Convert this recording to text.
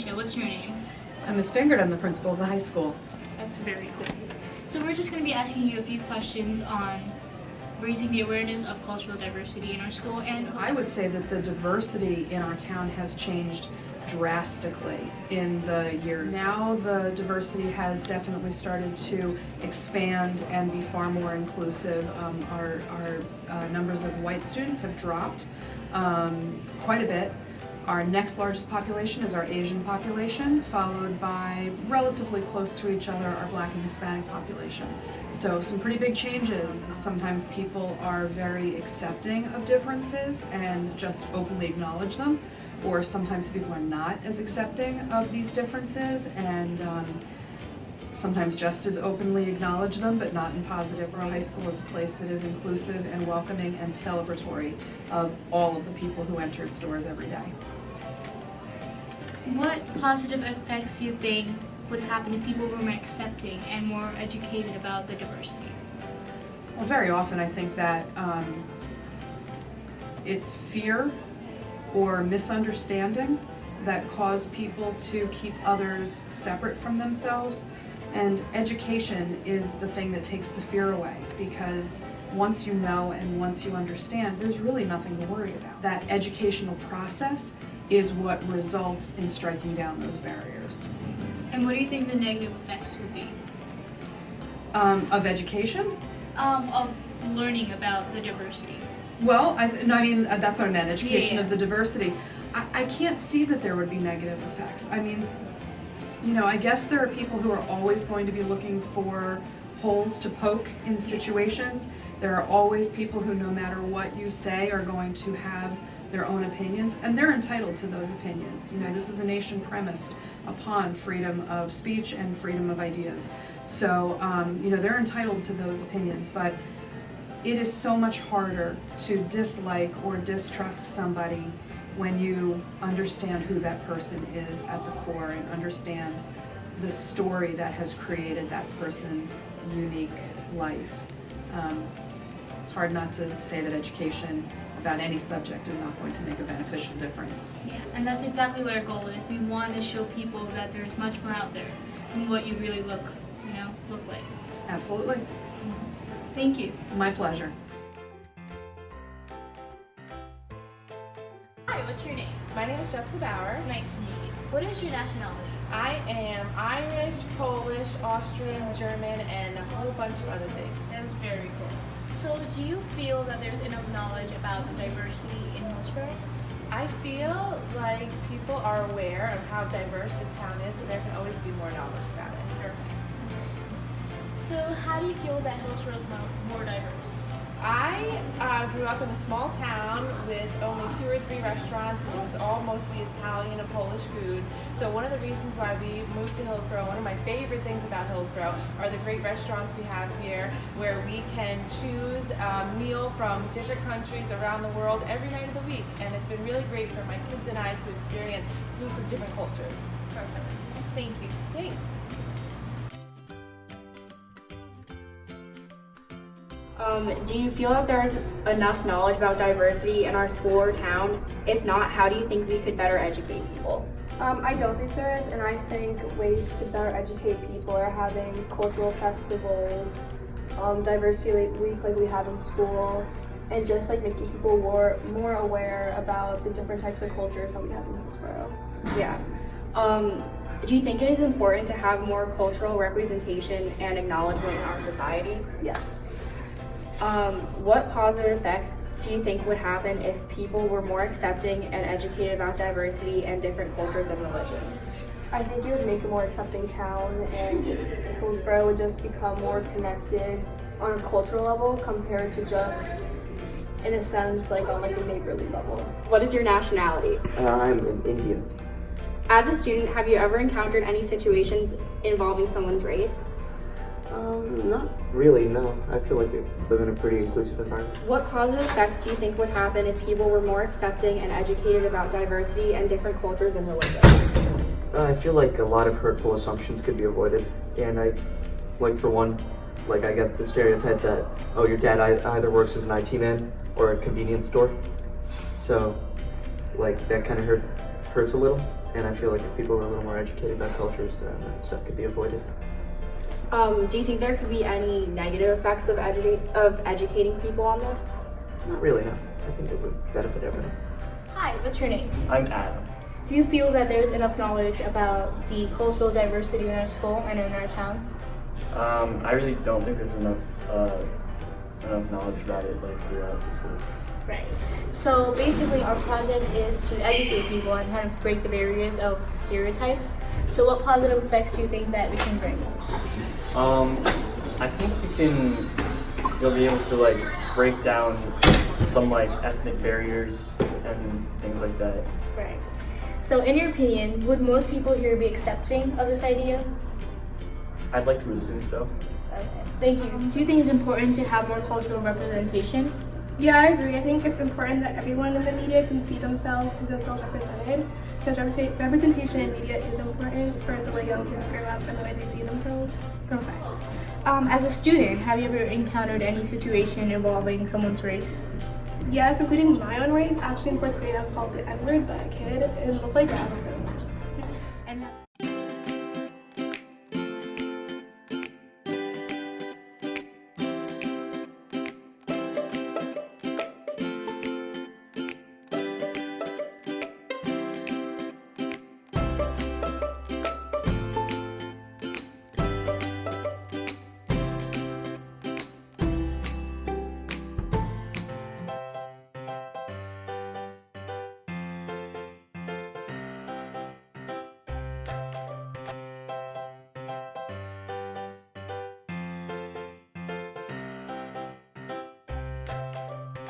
So what's your name? I'm Miss Fingard. I'm the principal of the high school. That's very cool. So we're just going to be asking you a few questions on raising the awareness of cultural diversity in our school. And I would say that the diversity in our town has changed drastically in the years. Now the diversity has definitely started to expand and be far more inclusive. Our numbers of white students have dropped quite a bit. Our next largest population is our Asian population, followed by relatively close to each other our Black and Hispanic population. So some pretty big changes. Sometimes people are very accepting of differences and just openly acknowledge them, or sometimes people are not as accepting of these differences and sometimes just as openly acknowledge them, but not in positive. Our high school is a place that is inclusive and welcoming and celebratory of all of the people who enter its doors every day. What positive effects do you think would happen if people were more accepting and more educated about the diversity? Well, very often I think that it's fear or misunderstanding that cause people to keep others separate from themselves. And education is the thing that takes the fear away, because once you know and once you understand, there's really nothing to worry about. That educational process is what results in striking down those barriers. And what do you think the negative effects would be? Of education? Of learning about the diversity. Well, that's what I meant, education Yeah. of the diversity. I can't see that there would be negative effects. I mean, you know, I guess there are people who are always going to be looking for holes to poke in situations. There are always people who, no matter what you say, are going to have their own opinions, and they're entitled to those opinions. You know, this is a nation premised upon freedom of speech and freedom of ideas. So, you know, they're entitled to those opinions, but it is so much harder to dislike or distrust somebody when you understand who that person is at the core and understand the story that has created that person's unique life. It's hard not to say that education about any subject is not going to make a beneficial difference. Yeah, and that's exactly what our goal is. We want to show people that there's much more out there than what you really look like. Absolutely. Thank you. My pleasure. Hi, what's your name? My name is Jessica Bauer. Nice to meet you. What is your nationality? I am Irish, Polish, Austrian, German, and a whole bunch of other things. That's very cool. So do you feel that there's enough knowledge about the diversity in Hillsborough? I feel like people are aware of how diverse this town is, but there can always be more knowledge about it. Perfect. So how do you feel that Hillsborough is more diverse? I grew up in a small town with only 2 or 3 restaurants, and it was all mostly Italian and Polish food. So one of the reasons why we moved to Hillsborough, one of my favorite things about Hillsborough are the great restaurants we have here, where we can choose a meal from different countries around the world every night of the week. And it's been really great for my kids and I to experience food from different cultures. Perfect. Thank you. Thanks. Do you feel that there's enough knowledge about diversity in our school or town? If not, how do you think we could better educate people? I don't think there is, and I think ways to better educate people are having cultural festivals, diversity week like we have in school, and just like making people more aware about the different types of cultures that we have in Hillsborough. Yeah. Do you think it is important to have more cultural representation and acknowledgement in our society? Yes. What positive effects do you think would happen if people were more accepting and educated about diversity and different cultures and religions? I think it would make a more accepting town, and Hillsborough would just become more connected on a cultural level compared to just, in a sense, like on like a neighborly level. What is your nationality? I'm an Indian. As a student, have you ever encountered any situations involving someone's race? Not really, no. I feel like we live in a pretty inclusive environment. What positive effects do you think would happen if people were more accepting and educated about diversity and different cultures and religions? I feel like a lot of hurtful assumptions could be avoided. And I get the stereotype that, oh, your dad either works as an IT man or a convenience store. So, like, that kind of hurts a little. And I feel like if people were a little more educated about cultures, that stuff could be avoided. Do you think there could be any negative effects of educating people on this? Not really, no. I think it would benefit everyone. Hi, what's your name? I'm Adam. Do you feel that there's enough knowledge about the cultural diversity in our school and in our town? I really don't think there's enough knowledge about it like throughout the school. Right. So basically our project is to educate people and kind of break the barriers of stereotypes. So what positive effects do you think that we can bring? I think you'll be able to like break down some like ethnic barriers and things like that. Right. So in your opinion, would most people here be accepting of this idea? I'd like to assume so. Okay. Thank you. Do you think it's important to have more cultural representation? Yeah, I agree. I think it's important that everyone in the media can see themselves represented, because representation in media is important for the way young kids grow up and the way they see themselves. Okay. As a student, have you ever encountered any situation involving someone's race? Yes, including my own race. Actually, in 4th grade, I was called the N-word by a kid in the playground. So